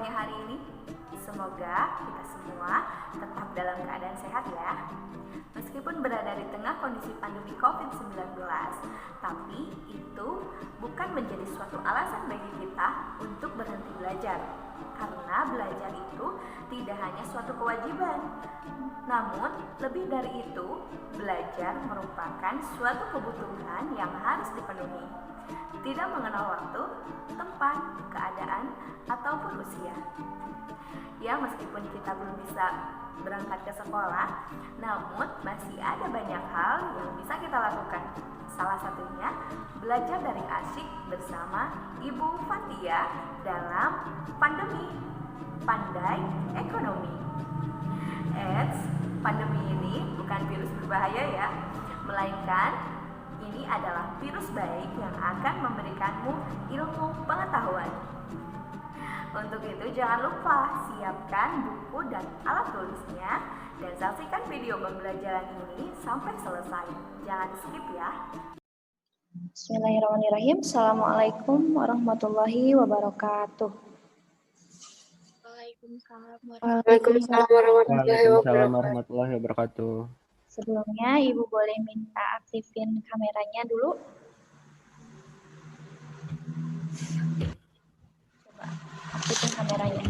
kabarnya hari ini? Semoga kita semua tetap dalam keadaan sehat ya. Meskipun berada di tengah kondisi pandemi COVID-19, tapi itu bukan menjadi suatu alasan bagi kita untuk berhenti belajar. Karena belajar itu tidak hanya suatu kewajiban, namun lebih dari itu, belajar merupakan suatu kebutuhan yang harus dipenuhi. Tidak mengenal waktu, tempat, keadaan, ataupun usia. Ya, meskipun kita belum bisa berangkat ke sekolah, namun masih ada banyak hal yang bisa kita lakukan. Salah satunya, belajar dari asyik bersama Ibu Fatia dalam pandemi Pandai Ekonomi. Pandemi ini bukan virus berbahaya ya, melainkan ini adalah virus baik yang akan memberikanmu ilmu pengetahuan. Untuk itu jangan lupa siapkan buku dan alat tulisnya dan saksikan video pembelajaran ini sampai selesai. Jangan skip ya. Bismillahirrahmanirrahim. Assalamualaikum warahmatullahi wabarakatuh. Waalaikumsalam warahmatullahi wabarakatuh. Sebelumnya Ibu boleh minta aktifin kameranya dulu. Coba aktifin kameranya.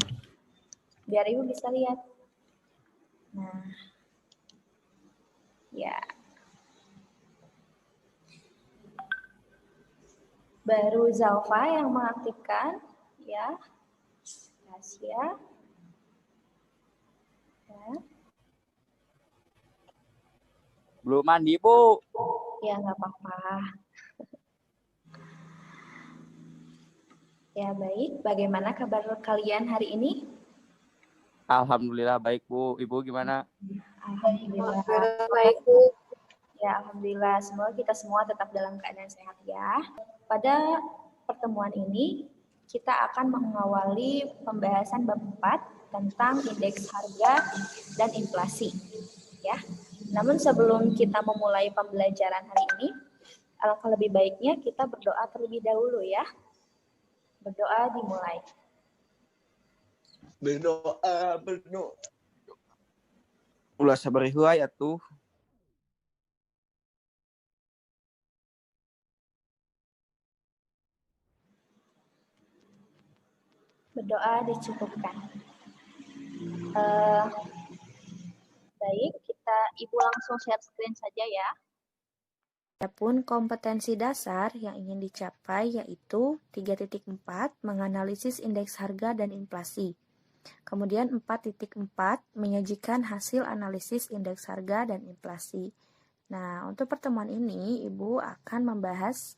Biar Ibu bisa lihat. Nah. Ya. Baru Zalfa yang mengaktifkan, ya. Rahasia. Ya. Belum mandi, Bu. Ya, nggak apa-apa. Ya, baik. Bagaimana kabar kalian hari ini? Alhamdulillah baik, Bu. Ibu gimana? Alhamdulillah. Baik, Bu. Ya, alhamdulillah. Semoga kita semua tetap dalam keadaan sehat ya. Pada pertemuan ini, kita akan mengawali pembahasan bab 4 tentang indeks harga dan inflasi. Ya. Namun sebelum kita memulai pembelajaran hari ini, alangkah lebih baiknya kita berdoa terlebih dahulu ya. Berdoa dimulai. Berdoa. Ulah sabar huai atuh. Berdoa dicukupkan. Baik, Ibu langsung share screen saja ya. Adapun kompetensi dasar yang ingin dicapai yaitu 3.4 menganalisis indeks harga dan inflasi. Kemudian 4.4 menyajikan hasil analisis indeks harga dan inflasi. Nah, untuk pertemuan ini Ibu akan membahas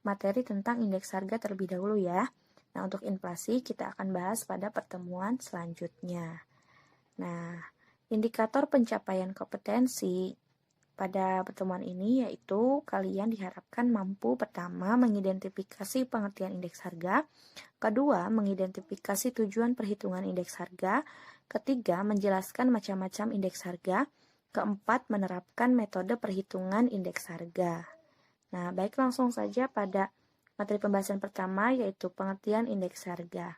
materi tentang indeks harga terlebih dahulu ya. Nah, untuk inflasi kita akan bahas pada pertemuan selanjutnya. Nah, indikator pencapaian kompetensi pada pertemuan ini yaitu kalian diharapkan mampu pertama mengidentifikasi pengertian indeks harga, kedua mengidentifikasi tujuan perhitungan indeks harga, ketiga menjelaskan macam-macam indeks harga, keempat menerapkan metode perhitungan indeks harga. Nah, baik langsung saja pada materi pembahasan pertama yaitu pengertian indeks harga.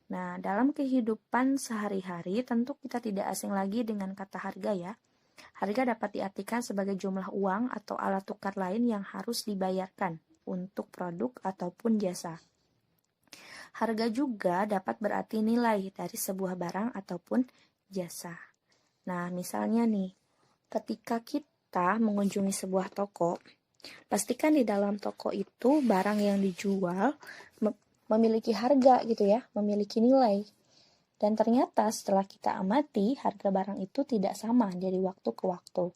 Nah, dalam kehidupan sehari-hari tentu kita tidak asing lagi dengan kata harga ya. Harga dapat diartikan sebagai jumlah uang atau alat tukar lain yang harus dibayarkan untuk produk ataupun jasa. Harga juga dapat berarti nilai dari sebuah barang ataupun jasa. Nah, misalnya nih, ketika kita mengunjungi sebuah toko, pastikan di dalam toko itu barang yang dijual memiliki harga gitu ya, memiliki nilai. Dan ternyata setelah kita amati, harga barang itu tidak sama dari waktu ke waktu.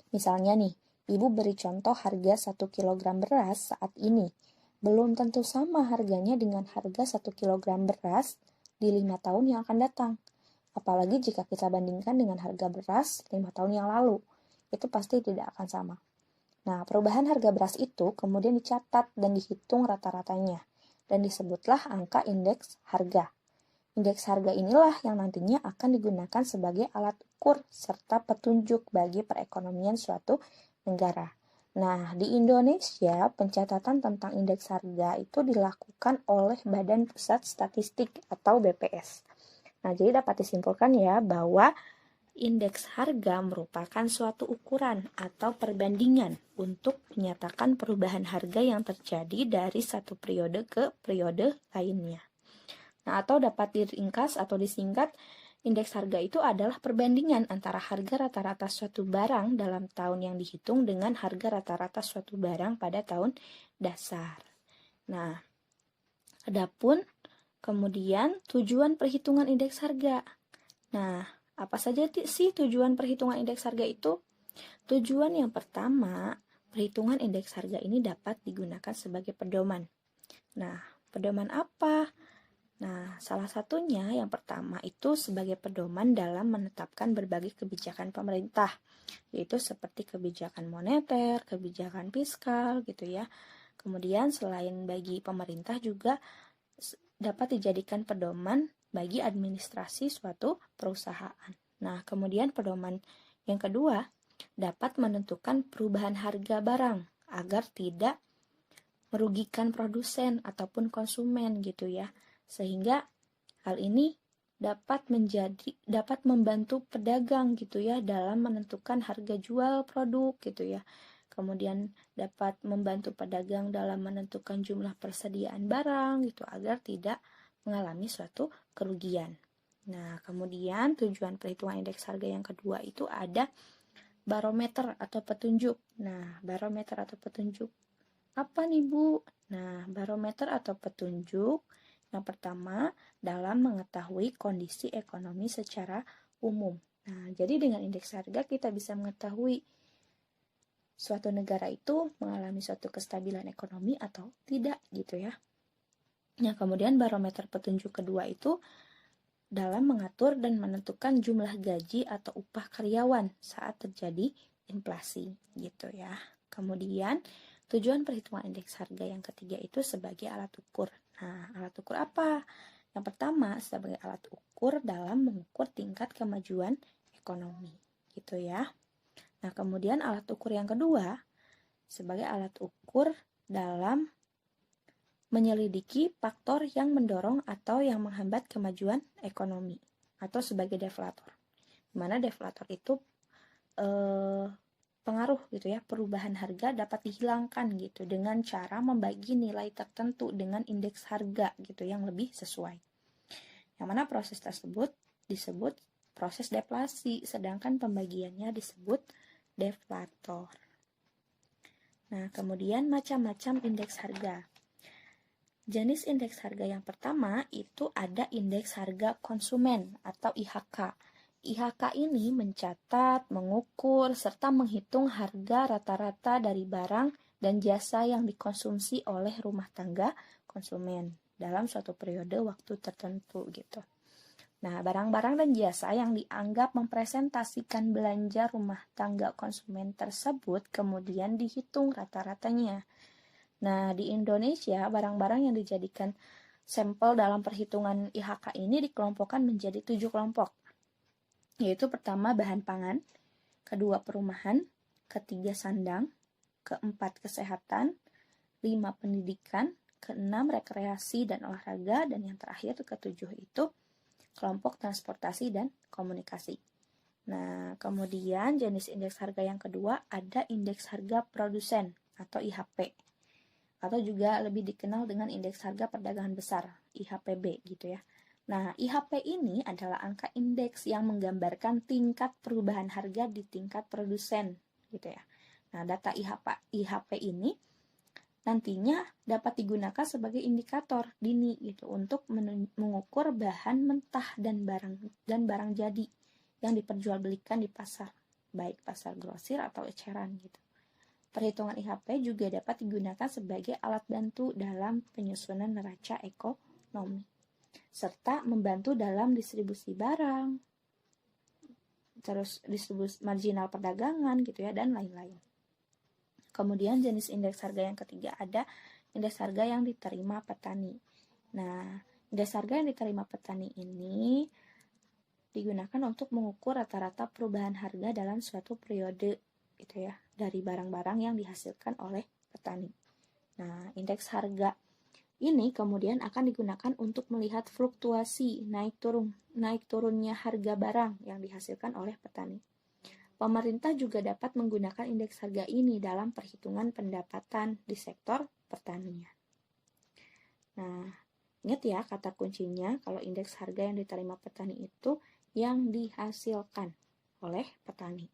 Misalnya nih, Ibu beri contoh harga 1 kg beras saat ini. Belum tentu sama harganya dengan harga 1 kg beras di 5 tahun yang akan datang. Apalagi jika kita bandingkan dengan harga beras 5 tahun yang lalu. Itu pasti tidak akan sama. Nah, perubahan harga beras itu kemudian dicatat dan dihitung rata-ratanya. Dan disebutlah angka indeks harga. Indeks harga inilah yang nantinya akan digunakan sebagai alat ukur serta petunjuk bagi perekonomian suatu negara. Nah, di Indonesia, pencatatan tentang indeks harga itu dilakukan oleh Badan Pusat Statistik atau BPS. Nah, jadi dapat disimpulkan ya bahwa indeks harga merupakan suatu ukuran atau perbandingan untuk menyatakan perubahan harga yang terjadi dari satu periode ke periode lainnya. Nah, atau dapat diringkas atau disingkat, indeks harga itu adalah perbandingan antara harga rata-rata suatu barang dalam tahun yang dihitung dengan harga rata-rata suatu barang pada tahun dasar. Nah, adapun kemudian tujuan perhitungan indeks harga. Nah, apa saja sih tujuan perhitungan indeks harga itu? Tujuan yang pertama, perhitungan indeks harga ini dapat digunakan sebagai pedoman. Nah, pedoman apa? Nah, salah satunya yang pertama itu sebagai pedoman dalam menetapkan berbagai kebijakan pemerintah, yaitu seperti kebijakan moneter, kebijakan fiskal gitu ya. Kemudian selain bagi pemerintah juga dapat dijadikan pedoman bagi administrasi suatu perusahaan. Nah, kemudian pedoman yang kedua dapat menentukan perubahan harga barang agar tidak merugikan produsen ataupun konsumen gitu ya. Sehingga hal ini dapat membantu pedagang gitu ya dalam menentukan harga jual produk gitu ya. Kemudian dapat membantu pedagang dalam menentukan jumlah persediaan barang gitu agar tidak mengalami suatu kerugian. Nah, kemudian tujuan perhitungan indeks harga yang kedua itu ada barometer atau petunjuk. Nah, barometer atau petunjuk apa nih, Bu? Nah, barometer atau petunjuk yang pertama dalam mengetahui kondisi ekonomi secara umum. Nah, jadi dengan indeks harga kita bisa mengetahui suatu negara itu mengalami suatu kestabilan ekonomi atau tidak gitu ya. Nah, kemudian barometer petunjuk kedua itu dalam mengatur dan menentukan jumlah gaji atau upah karyawan saat terjadi inflasi gitu ya. Kemudian tujuan perhitungan indeks harga yang ketiga itu sebagai alat ukur. Nah, alat ukur apa? Yang pertama sebagai alat ukur dalam mengukur tingkat kemajuan ekonomi gitu ya. Nah, kemudian alat ukur yang kedua sebagai alat ukur dalam menyelidiki faktor yang mendorong atau yang menghambat kemajuan ekonomi atau sebagai deflator. Di mana deflator itu pengaruh gitu ya, perubahan harga dapat dihilangkan gitu dengan cara membagi nilai tertentu dengan indeks harga gitu yang lebih sesuai. Yang mana proses tersebut disebut proses deflasi, sedangkan pembagiannya disebut deflator. Nah, kemudian macam-macam indeks harga. Jenis indeks harga yang pertama itu ada indeks harga konsumen atau IHK. IHK ini mencatat, mengukur, serta menghitung harga rata-rata dari barang dan jasa yang dikonsumsi oleh rumah tangga konsumen dalam suatu periode waktu tertentu gitu. Nah, barang-barang dan jasa yang dianggap mempresentasikan belanja rumah tangga konsumen tersebut kemudian dihitung rata-ratanya. Nah, di Indonesia, barang-barang yang dijadikan sampel dalam perhitungan IHK ini dikelompokkan menjadi 7 kelompok. Yaitu pertama bahan pangan, kedua perumahan, ketiga sandang, keempat kesehatan, 5 pendidikan, keenam rekreasi dan olahraga, dan yang terakhir ketujuh itu kelompok transportasi dan komunikasi. Nah, kemudian jenis indeks harga yang kedua ada indeks harga produsen atau IHP. Atau juga lebih dikenal dengan indeks harga perdagangan besar, IHPB gitu ya. Nah, IHP ini adalah angka indeks yang menggambarkan tingkat perubahan harga di tingkat produsen gitu ya. Nah, data IHP ini nantinya dapat digunakan sebagai indikator dini gitu untuk mengukur bahan mentah dan barang jadi yang diperjualbelikan di pasar, baik pasar grosir atau eceran gitu. Perhitungan IHP juga dapat digunakan sebagai alat bantu dalam penyusunan neraca ekonomi, serta membantu dalam distribusi barang, terus distribusi marginal perdagangan gitu ya, dan lain-lain. Kemudian jenis indeks harga yang ketiga ada indeks harga yang diterima petani. Nah, indeks harga yang diterima petani ini digunakan untuk mengukur rata-rata perubahan harga dalam suatu periode gitu ya, dari barang-barang yang dihasilkan oleh petani. Nah, indeks harga Ini kemudian akan digunakan untuk melihat fluktuasi naik turunnya harga barang yang dihasilkan oleh petani. Pemerintah juga dapat menggunakan indeks harga ini dalam perhitungan pendapatan di sektor pertanian. Nah, ingat ya kata kuncinya kalau indeks harga yang diterima petani itu yang dihasilkan oleh petani.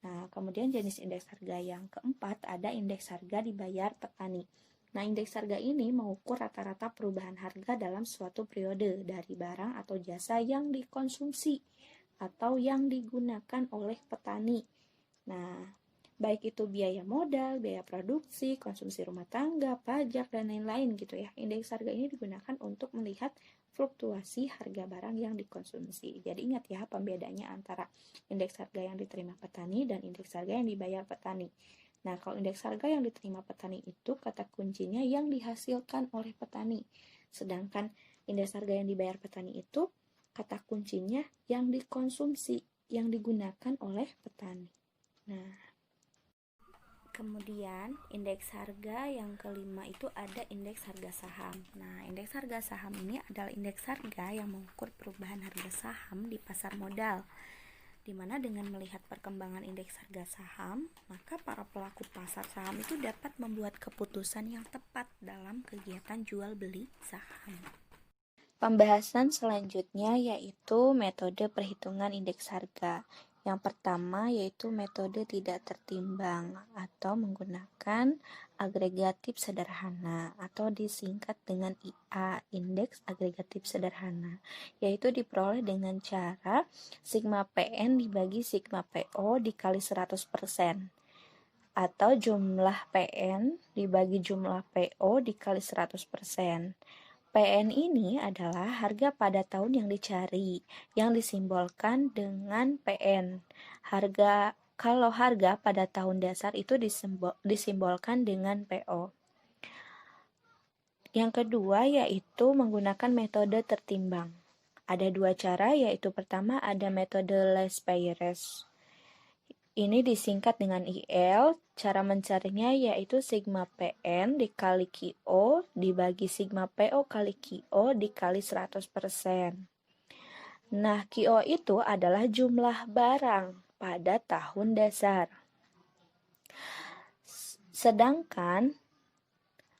Nah, kemudian jenis indeks harga yang keempat ada indeks harga dibayar petani. Nah, indeks harga ini mengukur rata-rata perubahan harga dalam suatu periode dari barang atau jasa yang dikonsumsi atau yang digunakan oleh petani. Nah, baik itu biaya modal, biaya produksi, konsumsi rumah tangga, pajak, dan lain-lain gitu ya. Indeks harga ini digunakan untuk melihat fluktuasi harga barang yang dikonsumsi. Jadi ingat ya pembedanya antara indeks harga yang diterima petani dan indeks harga yang dibayar petani. Nah, kalau indeks harga yang diterima petani itu kata kuncinya yang dihasilkan oleh petani. Sedangkan indeks harga yang dibayar petani itu kata kuncinya yang dikonsumsi, yang digunakan oleh petani. Nah, kemudian indeks harga yang kelima itu ada indeks harga saham. Nah, indeks harga saham ini adalah indeks harga yang mengukur perubahan harga saham di pasar modal, di mana dengan melihat perkembangan indeks harga saham, maka para pelaku pasar saham itu dapat membuat keputusan yang tepat dalam kegiatan jual beli saham. Pembahasan selanjutnya yaitu metode perhitungan indeks harga. Yang pertama yaitu metode tidak tertimbang atau menggunakan agregatif sederhana atau disingkat dengan IA, indeks agregatif sederhana, yaitu diperoleh dengan cara sigma PN dibagi sigma PO dikali 100% atau jumlah PN dibagi jumlah PO dikali 100%. PN ini adalah harga pada tahun yang dicari, yang disimbolkan dengan PN. Kalau harga pada tahun dasar itu disimbolkan dengan PO. Yang kedua yaitu menggunakan metode tertimbang. Ada dua cara, yaitu pertama ada metode less payers. Ini disingkat dengan IL. Cara mencarinya yaitu sigma PN dikali QO dibagi sigma PO kali QO dikali 100%. Nah, QO itu adalah jumlah barang pada tahun dasar. Sedangkan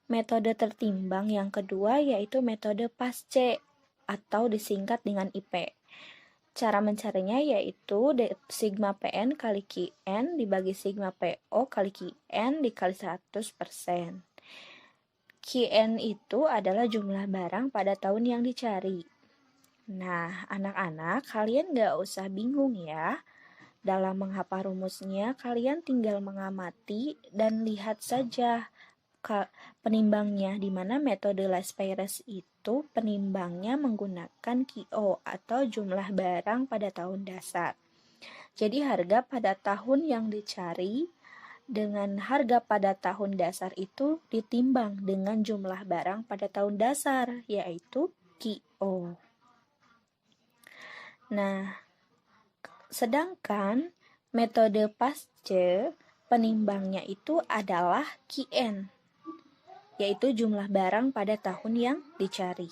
metode tertimbang yang kedua yaitu metode PASC atau disingkat dengan IP. Cara mencarinya yaitu sigma PN kali QN dibagi sigma PO kali QN dikali 100%. QN itu adalah jumlah barang pada tahun yang dicari. Nah, anak-anak, kalian gak usah bingung ya. Dalam menghafal rumusnya, kalian tinggal mengamati dan lihat saja penimbangnya, di mana metode less payers itu penimbangnya menggunakan QO atau jumlah barang pada tahun dasar. Jadi harga pada tahun yang dicari dengan harga pada tahun dasar itu ditimbang dengan jumlah barang pada tahun dasar, yaitu QO. Nah, sedangkan metode PASC penimbangnya itu adalah QN, yaitu jumlah barang pada tahun yang dicari.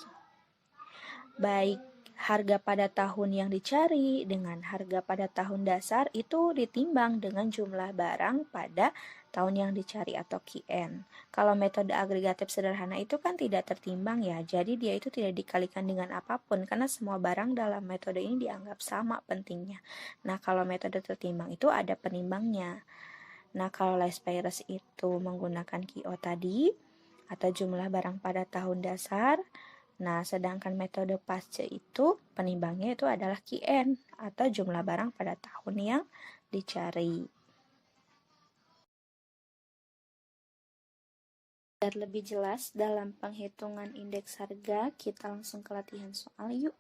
Baik harga pada tahun yang dicari dengan harga pada tahun dasar itu ditimbang dengan jumlah barang pada tahun yang dicari atau QN. Kalau metode agregatif sederhana itu kan tidak tertimbang ya, jadi dia itu tidak dikalikan dengan apapun karena semua barang dalam metode ini dianggap sama pentingnya. Nah, kalau metode tertimbang itu ada penimbangnya. Nah, kalau less payers itu menggunakan QO tadi atau jumlah barang pada tahun dasar. Nah, sedangkan metode PASC itu penimbangnya itu adalah QN atau jumlah barang pada tahun yang dicari. Biar lebih jelas dalam penghitungan indeks harga, kita langsung ke latihan soal yuk.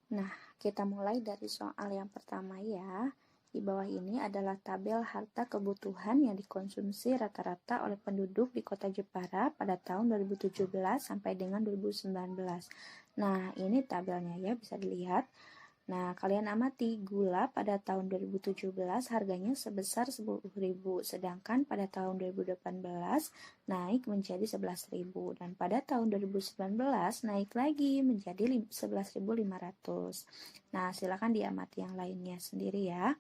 Nah, kita mulai dari soal yang pertama ya. Di bawah ini adalah tabel harta kebutuhan yang dikonsumsi rata-rata oleh penduduk di kota Jepara pada tahun 2017 sampai dengan 2019. Nah, ini tabelnya ya, bisa dilihat. Nah, kalian amati gula pada tahun 2017 harganya sebesar 10.000, sedangkan pada tahun 2018 naik menjadi 11.000 dan pada tahun 2019 naik lagi menjadi 11.500. Nah, silakan diamati yang lainnya sendiri ya.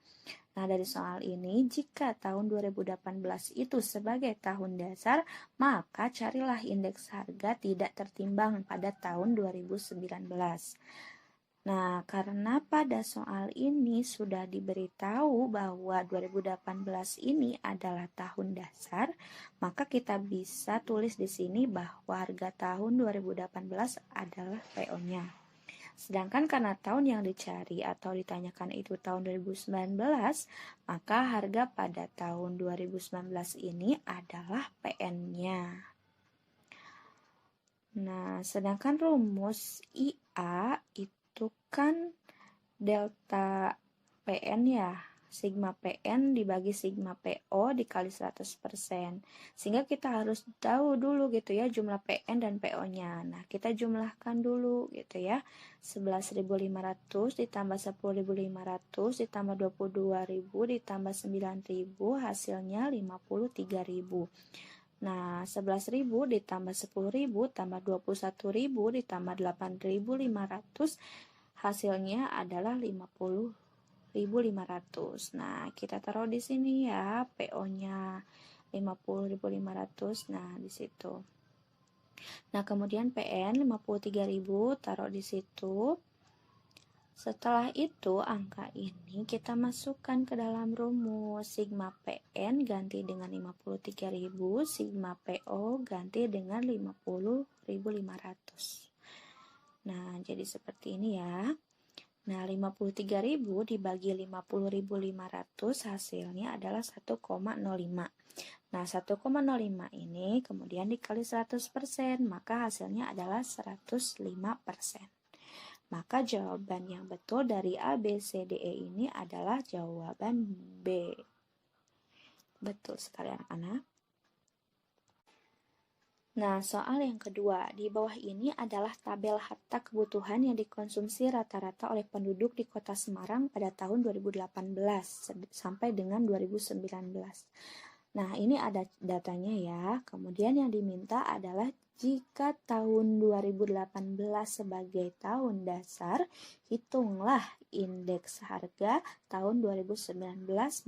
Nah, dari soal ini, jika tahun 2018 itu sebagai tahun dasar, maka carilah indeks harga tidak tertimbang pada tahun 2019. Nah, karena pada soal ini sudah diberitahu bahwa 2018 ini adalah tahun dasar, maka kita bisa tulis di sini bahwa harga tahun 2018 adalah PO-nya. Sedangkan karena tahun yang dicari atau ditanyakan itu tahun 2019, maka harga pada tahun 2019 ini adalah PN-nya. Nah, sedangkan rumus IA itu kan delta PN ya, sigma PN dibagi sigma PO dikali 100%. Sehingga kita harus tahu dulu gitu ya jumlah PN dan PO-nya. Nah, kita jumlahkan dulu gitu ya. 11.500 ditambah 10.500 ditambah 22.000 ditambah 9.000 hasilnya 53.000. Nah, 11.000 ditambah 10.000 tambah 21.000 ditambah 8.500 hasilnya adalah 50.500. Nah, kita taruh di sini ya, PO-nya 50.500. Nah, di situ. Nah, kemudian PN 53.000 taruh di situ. Setelah itu, angka ini kita masukkan ke dalam rumus. Sigma PN ganti dengan 53.000, sigma PO ganti dengan 50.500. Nah, jadi seperti ini ya. Nah, 53.000 dibagi 50.500 hasilnya adalah 1,05. Nah, 1,05 ini kemudian dikali 100%, maka hasilnya adalah 105%. Maka jawaban yang betul dari A, B, C, D, E ini adalah jawaban B. Betul sekali anak-anak. Nah, soal yang kedua, di bawah ini adalah tabel harta kebutuhan yang dikonsumsi rata-rata oleh penduduk di Kota Semarang pada tahun 2018 sampai dengan 2019. Nah, ini ada datanya ya. Kemudian yang diminta adalah jika tahun 2018 sebagai tahun dasar, hitunglah indeks harga tahun 2019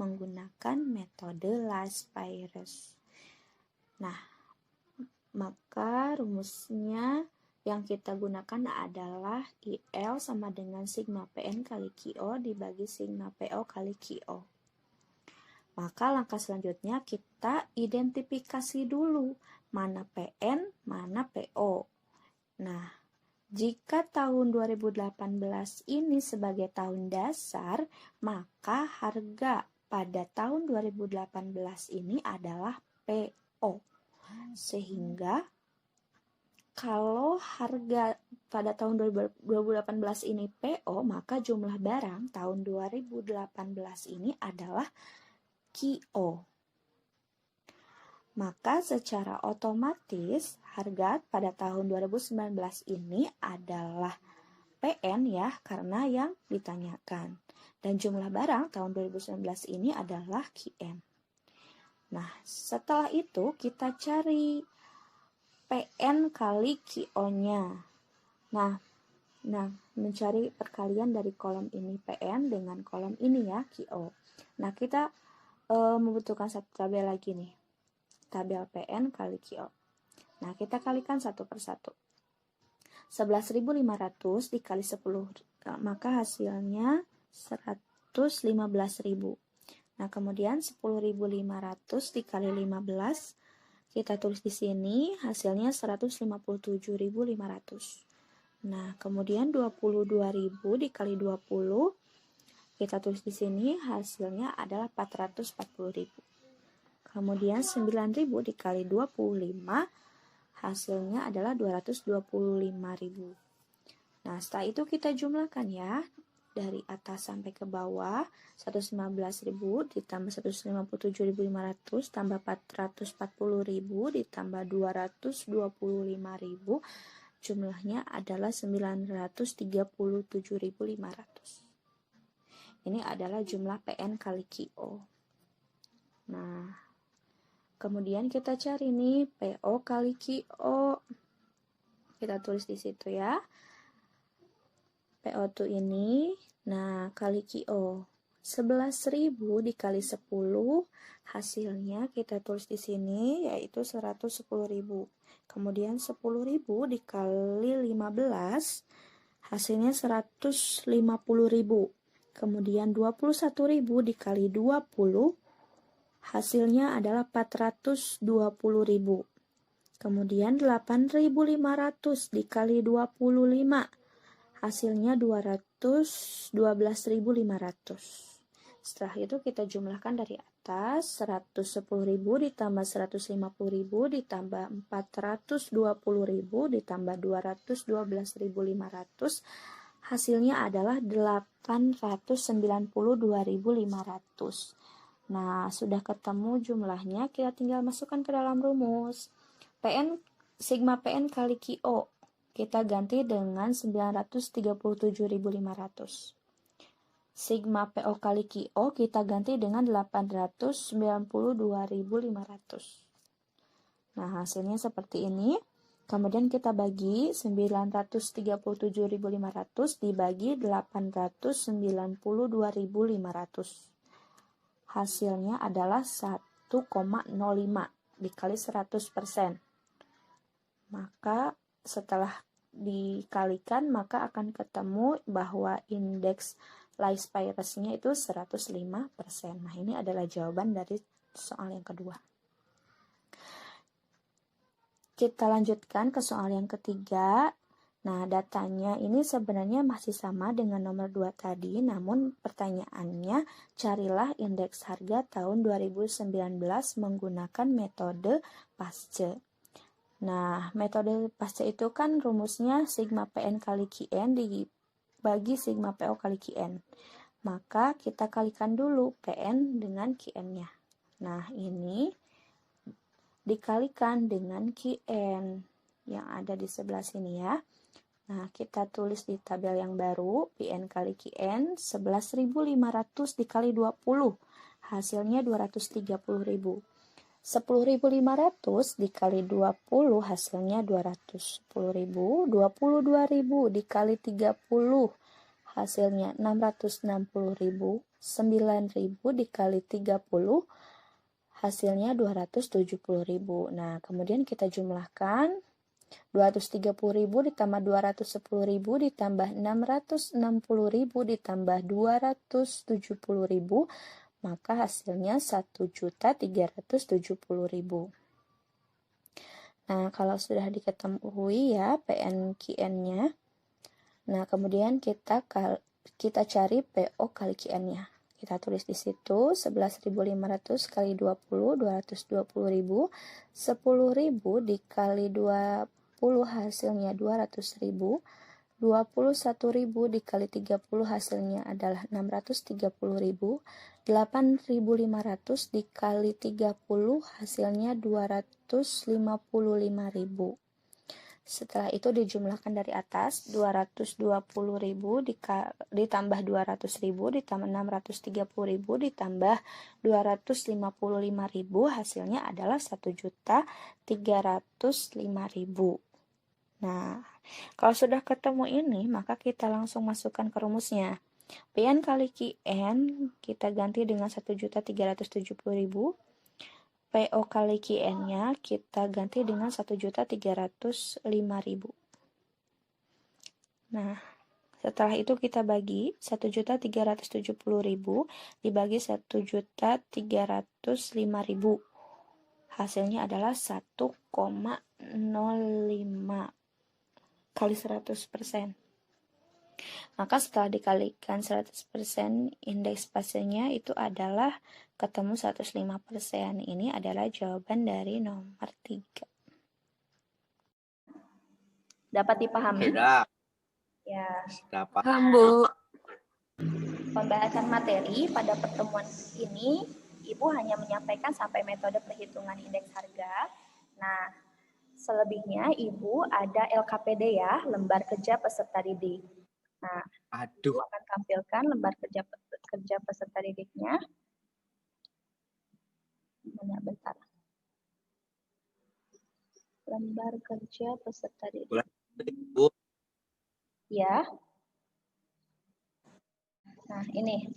menggunakan metode Laspeyres. Nah, maka rumusnya yang kita gunakan adalah IL sama dengan sigma PN kali QO dibagi sigma PO kali QO. Maka langkah selanjutnya kita identifikasi dulu mana PN, mana PO. Nah, jika tahun 2018 ini sebagai tahun dasar, maka harga pada tahun 2018 ini adalah PO. Sehingga kalau harga pada tahun 2018 ini PO, maka jumlah barang tahun 2018 ini adalah QO. Maka secara otomatis harga pada tahun 2019 ini adalah PN ya, karena yang ditanyakan. Dan jumlah barang tahun 2019 ini adalah QM. Nah, setelah itu kita cari PN kali QO-nya. Nah, mencari perkalian dari kolom ini PN dengan kolom ini ya, QO. Nah, kita membutuhkan satu tabel lagi nih. Tabel PN kali QO. Nah, kita kalikan satu per satu. 11.500 dikali 10, maka hasilnya 115.000. Nah, kemudian 10.500 dikali 15, kita tulis di sini hasilnya 157.500. Nah, kemudian 22.000 dikali 20, kita tulis di sini hasilnya adalah 440.000. Kemudian 9.000 dikali 25, hasilnya adalah 225.000. Nah, setelah itu kita jumlahkan ya. Dari atas sampai ke bawah, 115.000 ditambah 157.500 tambah 440.000 ditambah 225.000, jumlahnya adalah 937.500. Ini adalah jumlah PN kali QO. Nah, kemudian kita cari nih PO kali QO. Kita tulis di situ ya. PO2 ini, nah kali QO. 11.000 dikali 10, hasilnya kita tulis di sini yaitu 110.000. Kemudian 10.000 dikali 15, hasilnya 150.000. Kemudian 21.000 dikali 20, hasilnya adalah 420.000. Kemudian 8.500 dikali 25, hasilnya 212.500. Setelah itu kita jumlahkan dari atas, 110.000 ditambah 150.000 ditambah 420.000 ditambah 212.500, hasilnya adalah 892.500. Nah, sudah ketemu jumlahnya, kita tinggal masukkan ke dalam rumus. PN sigma PN kali QO kita ganti dengan 937.500. Sigma PO kali QO kita ganti dengan 892.500. Nah, hasilnya seperti ini. Kemudian kita bagi 937.500 dibagi 892.500. Hasilnya adalah 1,05 dikali 100%. Maka setelah dikalikan maka akan ketemu bahwa indeks Lice-Virus-nya itu 105%. Nah, ini adalah jawaban dari soal yang kedua. Kita lanjutkan ke soal yang ketiga. Nah, datanya ini sebenarnya masih sama dengan nomor 2 tadi, namun pertanyaannya carilah indeks harga tahun 2019 menggunakan metode Pasce. Nah, metode Pasce itu kan rumusnya sigma PN kali QN dibagi sigma PO kali QN. Maka kita kalikan dulu PN dengan QN-nya. Nah, ini dikalikan dengan QN yang ada di sebelah sini ya. Nah, kita tulis di tabel yang baru, PN kali QN 11.500 dikali 20, hasilnya 230.000. 10.500 dikali 20 hasilnya 210.000, 22.000 dikali 30 hasilnya 660.000, 9.000 dikali 30 hasilnya 270.000. Nah, kemudian kita jumlahkan 230.000 ditambah 210.000 ditambah 660.000 ditambah 270.000, maka hasilnya 1.370.000. Nah, kalau sudah diketahui ya PN-QN-nya, nah kemudian kita cari PO kali QN-nya. Kita tulis di situ 11.500 kali 20, 220.000, 10.000 dikali 20 hasilnya 200.000, 21.000 dikali 30 hasilnya adalah 630.000, 8.500 dikali 30 hasilnya 255.000. Setelah itu dijumlahkan dari atas, 220.000 ditambah 200.000 ditambah 630.000 ditambah 255.000, hasilnya adalah 1.305.000. Nah, kalau sudah ketemu ini, maka kita langsung masukkan ke rumusnya. PN kali QN kita ganti dengan 1.370.000. PO kali QN-nya kita ganti dengan 1.305.000. Nah, setelah itu kita bagi 1.370.000 dibagi 1.305.000. Hasilnya adalah 1,05 kali 100%. Maka setelah dikalikan 100%, indeks Pasce-nya itu adalah ketemu 105%. Ini adalah jawaban dari nomor 3. Dapat dipahami? Tidak. Ya. Dapat. Paham, Bu. Pembahasan materi pada pertemuan ini, Ibu hanya menyampaikan sampai metode perhitungan indeks harga. Nah, selebihnya Ibu ada LKPD ya, lembar kerja peserta didik. Nah, Ibu akan tampilkan lembar kerja kerja peserta didiknya. Mana bentar. Lembar kerja peserta didik. Bu. Ya. Nah, ini.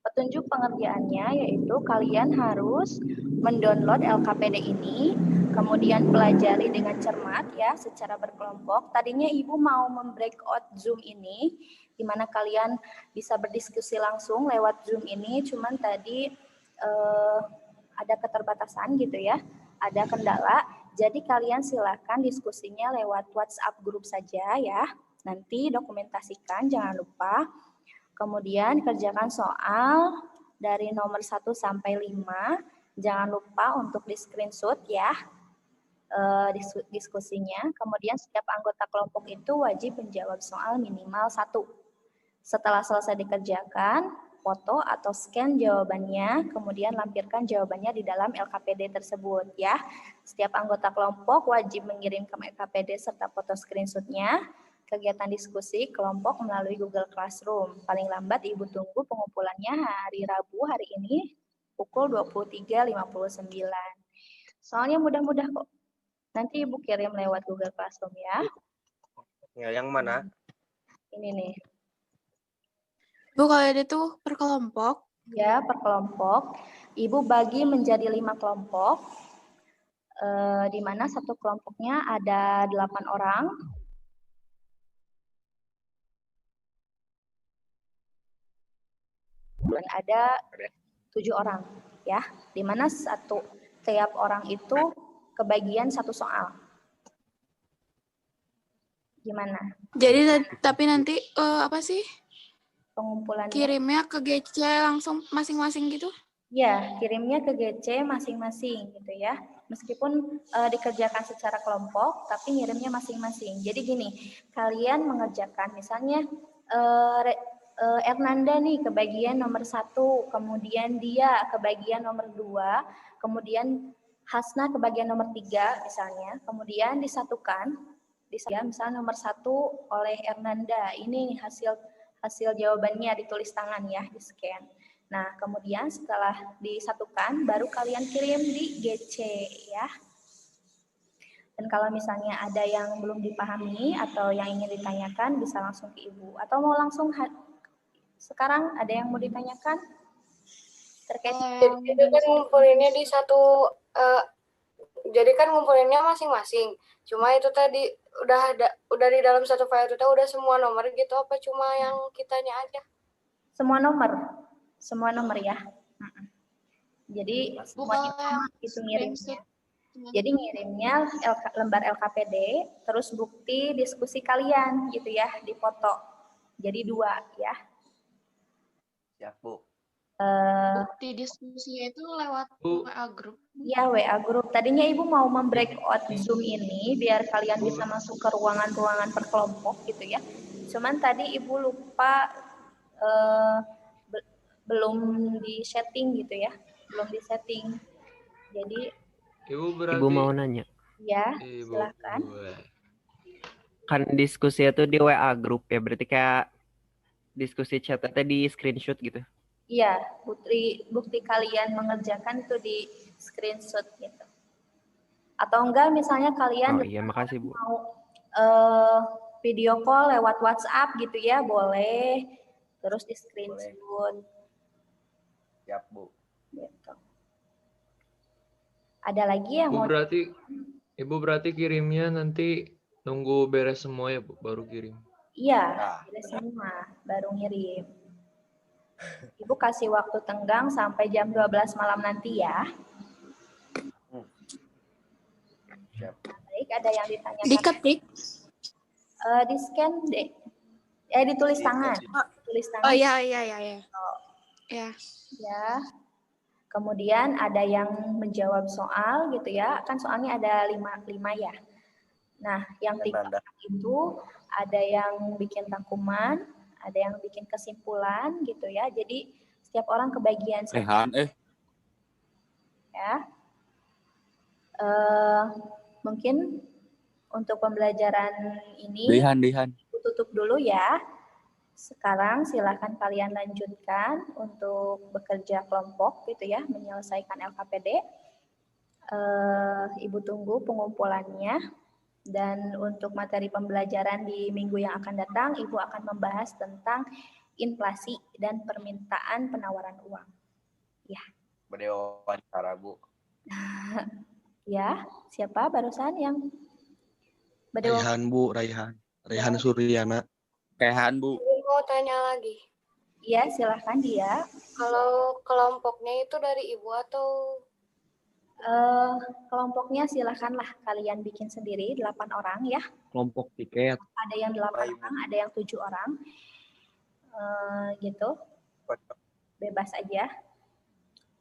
Petunjuk pengerjaannya yaitu kalian harus mendownload LKPD ini, kemudian pelajari dengan cermat ya, secara berkelompok. Tadinya Ibu mau membreakout Zoom ini, di mana kalian bisa berdiskusi langsung lewat Zoom ini, cuman tadi ada keterbatasan gitu ya, ada kendala. Jadi kalian silakan diskusinya lewat WhatsApp grup saja ya. Nanti dokumentasikan, jangan lupa. Kemudian kerjakan soal dari nomor 1 sampai 5. Jangan lupa untuk di screenshot ya diskusinya. Kemudian setiap anggota kelompok itu wajib menjawab soal minimal 1. Setelah selesai dikerjakan, foto atau scan jawabannya, kemudian lampirkan jawabannya di dalam LKPD tersebut ya. Setiap anggota kelompok wajib mengirimkan LKPD serta foto screenshotnya. Kegiatan diskusi kelompok melalui Google Classroom. Paling lambat Ibu tunggu pengumpulannya hari Rabu hari ini pukul 23.59. Soalnya mudah-mudah kok. Nanti Ibu kirim lewat Google Classroom ya. Ya, yang mana? Ini nih. Bu, kalau itu per kelompok? Ya, per kelompok. Ibu bagi menjadi 5 kelompok. Di mana satu kelompoknya ada 8 orang. Dan ada 7 orang ya, di mana tiap orang itu kebagian 1 soal. Gimana? Jadi tapi nanti apa sih? Pengumpulannya? Kirimnya ke GC langsung masing-masing gitu? Ya, kirimnya ke GC masing-masing gitu ya. Meskipun dikerjakan secara kelompok, tapi ngirimnya masing-masing. Jadi gini, kalian mengerjakan misalnya Ernanda nih kebagian nomor 1, kemudian dia kebagian nomor 2, kemudian Hasna kebagian nomor 3 misalnya, kemudian disatukan, misalnya nomor 1 oleh Ernanda, ini hasil jawabannya ditulis tangan ya, di scan. Nah, kemudian setelah disatukan, baru kalian kirim di GC ya. Dan kalau misalnya ada yang belum dipahami atau yang ingin ditanyakan, bisa langsung ke Ibu. Atau mau langsung sekarang ada yang mau ditanyakan? Terkait itu kan ngumpulinnya di satu, jadi kan ngumpulinnya masing-masing. Cuma itu tadi udah di dalam satu file itu udah semua nomor gitu, apa cuma yang kitanya aja? Semua nomor ya. Jadi semuanya sama itu ngirimnya. Jadi ngirimnya lembar LKPD, terus bukti diskusi kalian gitu ya, dipoto. Jadi 2 ya. Siap, Bu. Bukti diskusinya itu lewat WA group. Ya, WA group. Tadinya Ibu mau membreakout Zoom ini biar kalian bisa masuk ke ruangan-ruangan per kelompok gitu ya. Cuman tadi Ibu lupa belum di-setting gitu ya. Belum di-setting. Jadi Ibu mau nanya. ya, silakan. Kan diskusi itu di WA group ya, berarti kayak diskusi chatnya di screenshot gitu. Iya, bukti kalian mengerjakan itu di screenshot gitu. Atau enggak misalnya kalian makasih, Bu. mau video call lewat WhatsApp gitu ya, boleh. Terus di screenshot. Siap, Bu. Gitu. Ada lagi yang mau? Ibu berarti kirimnya nanti nunggu beres semua ya, Bu, baru kirim. Iya, beres semua, baru ngirim. Ibu kasih waktu tenggang sampai jam 12 malam nanti ya. Baik, ada yang ditanyakan? Diketik? Di scan deh. Ditulis tangan. Tulis tangan. Oh iya. Ya. Ya. Kemudian ada yang menjawab soal gitu ya. Kan soalnya ada 5 ya. Nah, yang 3 itu ada yang bikin rangkuman, ada yang bikin kesimpulan gitu ya. Jadi setiap orang kebagian ya. Mungkin untuk pembelajaran ini Dihan. tutup dulu ya. Sekarang silakan kalian lanjutkan untuk bekerja kelompok gitu ya, menyelesaikan LKPD. Ibu tunggu pengumpulannya. Dan untuk materi pembelajaran di minggu yang akan datang, Ibu akan membahas tentang inflasi dan permintaan penawaran uang. Ya. Berwawancara, Bu. Ya, siapa barusan yang Raihan, Bu, Raihan. Raihan Suryana. Rehan, Bu. Mau tanya lagi. Iya, silahkan dia. Kalau kelompoknya itu dari ibu atau Kelompoknya silakanlah kalian bikin sendiri 8 orang ya. Kelompok tiket. Ada yang 8 orang, ada yang 7 orang. Gitu. Bebas aja.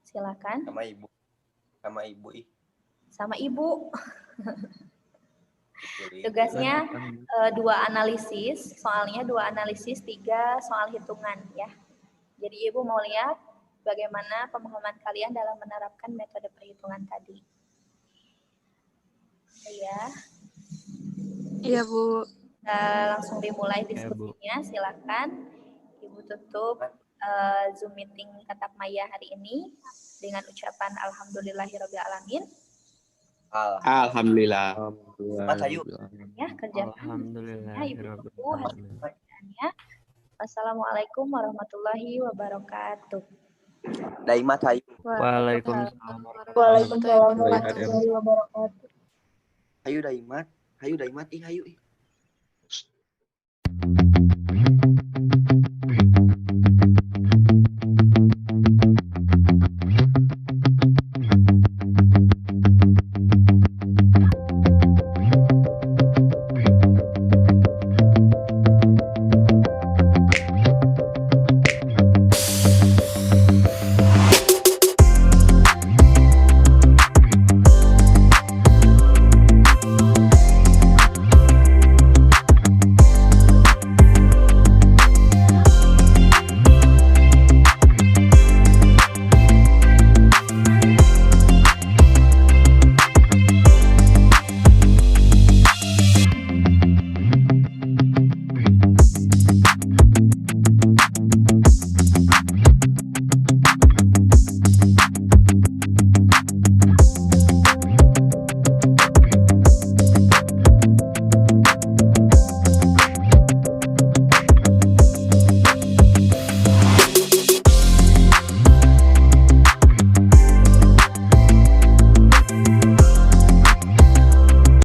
Silakan. Sama ibu. Sama ibu ih. Sama ibu. Pilih. Tugasnya 2 analisis, soalnya 2 analisis, 3 soal hitungan ya. Jadi ibu mau lihat bagaimana pemahaman kalian dalam menerapkan metode perhitungan tadi. Ya. Iya, Bu. Langsung dimulai diskusinya, silakan. Ibu tutup Zoom meeting Tatap Maya hari ini dengan ucapan alhamdulillahirobbilalamin. Alhamdulillah. Mas Ayu. Ya, kerjakan. Alhamdulillah. Ya, Ibu tunggu hasil kerjaannya. Wassalamualaikum warahmatullahi wabarakatuh. Daimat Ayu. Waalaikumsalam. Waalaikumsalam warahmatullahi wabarakatuh. Ayu Daimat. Ayu Daimat ih ayu ih.